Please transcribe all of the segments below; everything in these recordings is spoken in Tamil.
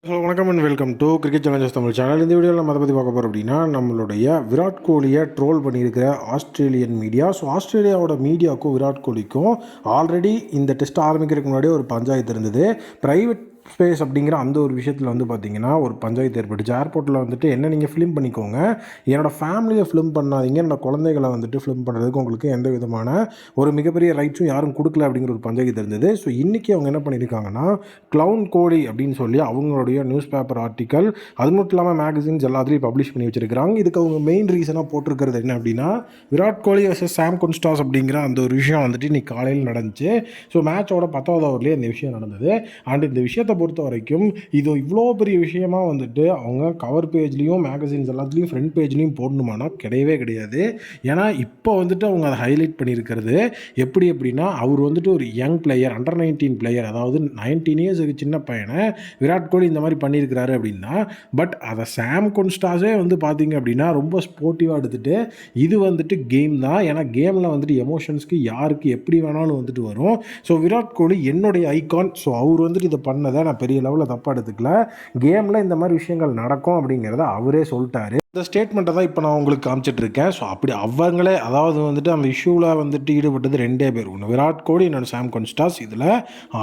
வணக்கம் and welcome to cricket challengers Tamil channel. இந்த வீடியோவில் நம்ம அதை பற்றி பார்க்க போகிறோம் அப்படின்னா, நம்மளுடைய விராட் கோலியை ட்ரோல் பண்ணியிருக்கிற ஆஸ்திரேலியன் மீடியா. ஸோ ஆஸ்திரேலியாவோட மீடியாவுக்கும் விராட் கோலிக்கும் ஆல்ரெடி இந்த டெஸ்ட் ஆரம்பிக்கிறதுக்கு முன்னாடியே ஒரு பஞ்சாயத்து இருந்தது. ப்ரைவேட் ஸ்பேஸ் அப்படிங்கிற அந்த ஒரு விஷயத்தில் வந்து பார்த்திங்கன்னா ஒரு பஞ்சாயத்து ஏற்பட்டுச்சு. ஏர்போர்ட்டில் வந்துட்டு என்ன நீங்கள் ஃபிலிம் பண்ணிக்கோங்க, என்னோடய ஃபேமிலியை ஃபிலிம் பண்ணாதீங்க, என்னோடய குழந்தைகளை வந்துட்டு ஃபிலிம் பண்ணுறதுக்கு உங்களுக்கு எந்த விதமான ஒரு மிகப்பெரிய ரைட்ஸும் யாரும் கொடுக்கல அப்படிங்கிற ஒரு பஞ்சாயத்து இருந்தது. ஸோ இன்றைக்கி அவங்க என்ன பண்ணியிருக்காங்கன்னா, க்ளவுன் கோலி அப்படின்னு சொல்லி அவங்களுடைய நியூஸ் பேப்பர் ஆர்டிக்கல், அது மட்டும் இல்லாமல் மேகசின்ஸ் எல்லாத்துலேயும் பப்ளிஷ் பண்ணி வச்சுருக்காங்க. இதுக்கு அவங்க மெயின் ரீசனாக போட்டிருக்கிறது என்ன அப்படின்னா, விராட் கோலி வர்சஸ் சாம் குன்ஸ்டாஸ் அப்படிங்கிற அந்த ஒரு விஷயம் வந்துட்டு இன்றைக்கி காலையில் நடந்துச்சு. ஸோ மேட்சோட 10வது ஓவர்லேயே இந்த விஷயம் நடந்தது. அண்ட் இந்த விஷயத்தை பொறுத்த வரைக்கும் இது இவ்வளோ பெரிய விஷயமாக வந்துட்டு அவங்க கவர் பேஜ்லேயும் மேகசின்ஸ் எல்லாத்துலேயும் ஃப்ரண்ட் பேஜ்லேயும் போடணுமானா கிடையவே கிடையாது. ஏன்னா இப்போ வந்துட்டு அவங்க அதை ஹைலைட் பண்ணியிருக்கிறது எப்படி அப்படின்னா, அவர் வந்துட்டு ஒரு யங் பிளேயர், அண்டர் 19 பிளேயர், அதாவது 19 இயர்ஸுக்கு சின்ன பையனை விராட் கோலி இந்த மாதிரி பண்ணியிருக்கிறாரு அப்படின்னா, பட் அதை சாம் குன்ஸ்டாஸே வந்து பார்த்தீங்க அப்படின்னா ரொம்ப ஸ்போர்ட்டிவாக எடுத்துகிட்டு இது வந்துட்டு கேம் தான், ஏன்னா கேமில் வந்துட்டு எமோஷன்ஸ்க்கு யாருக்கு எப்படி வேணாலும் வந்துட்டு வரும். ஸோ விராட் கோலி என்னுடைய ஐகான், ஸோ அவர் வந்துட்டு இதை பண்ணதை நான் பெரிய லெவலில் தப்பாக எடுத்துக்கல. கேமில் இந்த மாதிரி விஷயங்கள் நடக்கும் அப்படிங்கிறத அவரே சொல்லிட்டாரு. இந்த ஸ்டேட்மெண்ட்டை தான் இப்போ நான் உங்களுக்கு காமிச்சிட்ருக்கேன். ஸோ அப்படி அவங்களே, அதாவது வந்துட்டு அந்த இஷ்யூவில் வந்துட்டு ஈடுபட்டது 2 பேர், ஒன்று விராட் கோலி, இன்னொன்று சாம் குன்ஸ்டாஸ். இதில்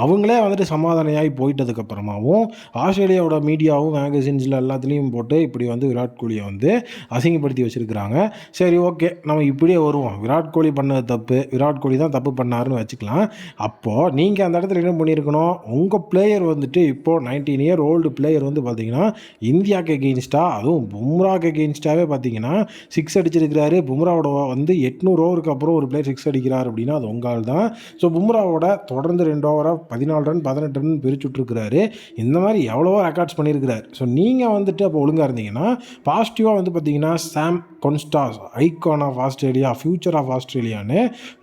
அவங்களே வந்துட்டு சமாதானையாகி போயிட்டதுக்கப்புறமாவும் ஆஸ்திரேலியாவோட மீடியாவும் மேகசின்ஸில் எல்லாத்துலேயும் போட்டு இப்படி வந்து விராட் கோலியை வந்து அசிங்கப்படுத்தி வச்சுருக்கிறாங்க. சரி, ஓகே, நம்ம இப்படியே வருவோம். விராட் கோலி பண்ணது தப்பு, விராட் கோலி தான் தப்பு பண்ணாருன்னு வச்சுக்கலாம். அப்போது நீங்கள் அந்த இடத்துல என்ன பண்ணியிருக்கணும், உங்கள் பிளேயர் வந்துட்டு இப்போது 19 இயர் ஓல்டு பிளேயர் வந்து பார்த்தீங்கன்னா இந்தியாவுக்கு எகெயின்ஸ்டாக, அதுவும் பும்ராக்கு எகெயின்ஸ்டாகவே பார்த்தீங்கன்னா 6 அடிச்சிருக்கிறாரு. பும்ராவோட வந்து 800 ஓவருக்கு அப்புறம் ஒரு பிளேயர் 6 அடிக்கிறார் அப்படின்னா அது உங்கள் தான். ஸோ பும்ராவோட தொடர்ந்து 2 ஓவராக 14 ரன் 18 ரன் பிரிச்சுட்ருக்கிறாரு. இந்த மாதிரி எவ்வளவோ ரெக்கார்ட்ஸ் பண்ணியிருக்கிறார். ஸோ நீங்கள் வந்துட்டு அப்போ ஒழுங்காக இருந்தீங்கன்னா பாசிட்டிவாக வந்து பார்த்தீங்கன்னா Sam Konstas icon of Australia, future of ஆஸ்திரேலியான்னு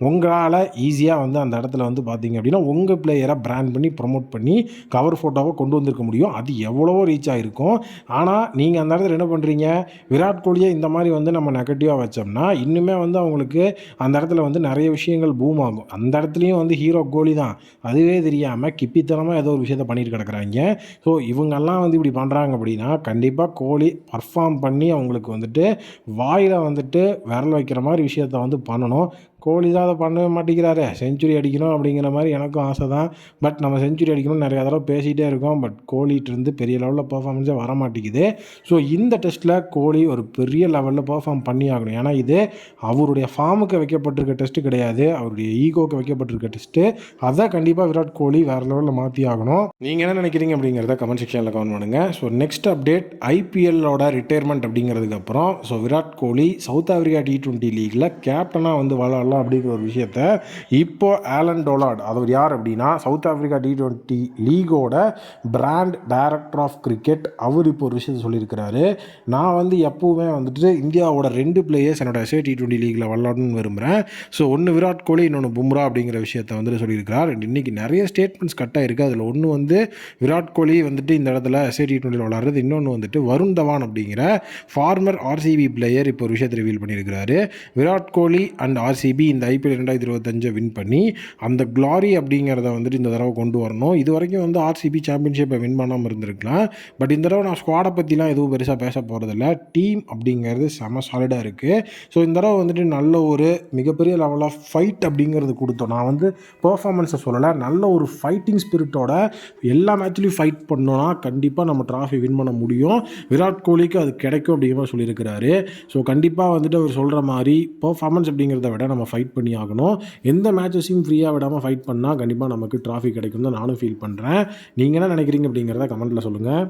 உங்களால் ஈஸியாக வந்து அந்த இடத்துல வந்து பார்த்தீங்க அப்படின்னா உங்கள் பிளேயரை பிராண்ட் பண்ணி ப்ரொமோட் பண்ணி கவர் ஃபோட்டோவை கொண்டு வந்திருக்க முடியும். அது எவ்வளவோ ரீச் ஆகிருக்கும். ஆனால் நீங்கள் அந்த இடத்துல என்ன பண்ணுறீங்க, விராட் கோலியை இந்த மாதிரி வந்து நம்ம நெகட்டிவாக வச்சோம்னா இன்னுமே வந்து அவங்களுக்கு அந்த இடத்துல வந்து நிறைய விஷயங்கள் பூம் ஆகும். அந்த இடத்துலையும் வந்து ஹீரோ கோலி தான், அதுவே தெரியாமல் கிப்பித்தனமாக ஏதோ ஒரு விஷயத்த பண்ணிட்டு கிடக்குறாங்க. ஸோ இவங்கெல்லாம் வந்து இப்படி பண்ணுறாங்க அப்படின்னா கண்டிப்பாக கோலி பர்ஃபார்ம் பண்ணி அவங்களுக்கு வந்துட்டு வாயில் வந்துட்டு விரல் வைக்கிற மாதிரி விஷயத்த வந்து பண்ணணும். கோலி தான் அதை பண்ணவே மாட்டேங்கிறாரு. செஞ்சுரி அடிக்கணும் அப்படிங்கிற மாதிரி எனக்கும் ஆசை தான். பட் நம்ம செஞ்சுரி அடிக்கணும்னு நிறையா தடவை பேசிகிட்டே இருக்கோம். பட் கோலிகிட்டேருந்து பெரிய லெவலில் பர்ஃபார்மன்ஸே வர மாட்டேங்குது. ஸோ இந்த டெஸ்ட்டில் கோலி ஒரு பெரிய லெவலில் பர்ஃபார்ம் பண்ணி ஆகணும். ஏன்னா இது அவருடைய ஃபார்முக்கு வைக்கப்பட்டிருக்க டெஸ்ட்டு கிடையாது, அவருடைய ஈகோக்கு வைக்கப்பட்டிருக்க டெஸ்ட்டு. அதை கண்டிப்பாக விராட் கோலி வேறு லெவலில் மாற்றி ஆகணும். நீங்கள் என்ன நினைக்கிறீங்க அப்படிங்கிறத கமெண்ட் செக்ஷனில் கமெண்ட் பண்ணுங்கள். ஸோ நெக்ஸ்ட் அப்டேட், ஐபிஎல்லோட ரிட்டையர்மெண்ட் அப்படிங்கிறதுக்கப்புறம் so Virat Kohli South Africa T20 லீகில் கேப்டனாக வந்து விளாட்லாம் அப்படிங்கிற ஒரு விஷயத்த இப்போ ஆலன் டோலார்ட், அவர் யார் அப்படின்னா சவுத் ஆஃப்ரிக்கா T20 லீகோட பிராண்ட் டைரக்டர் ஆஃப் கிரிக்கெட், அவர் இப்போ ஒரு விஷயத்தை சொல்லியிருக்கிறாரு. நான் வந்து எப்போவுமே வந்துட்டு இந்தியாவோட 2 பிளேயர்ஸ் என்னோட SA T20 லீகில் விளாடணும்னு விரும்புகிறேன். ஸோ ஒன்று விராட் கோலி, இன்னொன்று பும்ரா அப்படிங்கிற விஷயத்த வந்துட்டு சொல்லியிருக்கிறார். இன்றைக்கி நிறைய ஸ்டேட்மெண்ட்ஸ் கட்டாக இருக்குது. அதில் ஒன்று வந்து விராட் கோலி வந்துட்டு இந்த இடத்துல SA T20 விளாட்றது, இன்னொன்று வந்துட்டு வருண் தவான் அப்படிங்கிற ஃபார்மர் RCB பிளேயர் இப்போ ஒரு விஷயத்தை ரிவீல் பண்ணியிருக்கிறாரு. விராட் கோலி அண்ட் RCB இந்த IPL 2025 வின் பண்ணி அந்த க்ளாரி அப்படிங்கிறத வந்துட்டு இந்த தடவை கொண்டு வரணும். இது வரைக்கும் வந்து RCB சாம்பியன்ஷிப்பை வின் பண்ணாமல் இருந்திருக்கலாம். பட் இந்த தடவை நான் ஸ்குவாடை பற்றிலாம் எதுவும் பெருசாக பேச போகிறதில்ல. டீம் அப்படிங்கிறது செம சாலிடாக இருக்குது. ஸோ இந்த தடவை வந்துட்டு நல்ல ஒரு மிகப்பெரிய லெவல் ஆஃப் ஃபைட் அப்படிங்கிறது கொடுத்தோம். நான் வந்து பர்ஃபார்மன்ஸை சொல்லலை, நல்ல ஒரு ஃபைட்டிங் ஸ்பிரிட்டோட எல்லா மேட்ச்லையும் ஃபைட் பண்ணோன்னா கண்டிப்பாக நம்ம ட்ராஃபி வின் பண்ண முடியும். விராட் கோலிக்கு அது கிடைக்கும் அப்படிங்கிற மாதிரி சொல்லியிருக்கிறாரு. ஸோ கண்டிப்பாக வந்துட்டு அவர் சொல்கிற மாதிரி பர்ஃபார்மன்ஸ் அப்படிங்கிறத விட நம்ம ஃபைட் பண்ணி ஆகணும். எந்த மேட்சஸையும் ஃப்ரீயாக விடாமல் ஃபைட் பண்ணால் கண்டிப்பாக நமக்கு ட்ராஃபி கிடைக்கும் தான் நானும் ஃபீல் பண்ணுறேன். நீங்கள் என்ன நினைக்கிறீங்க அப்படிங்கிறத கமெண்ட்டில் சொல்லுங்கள்.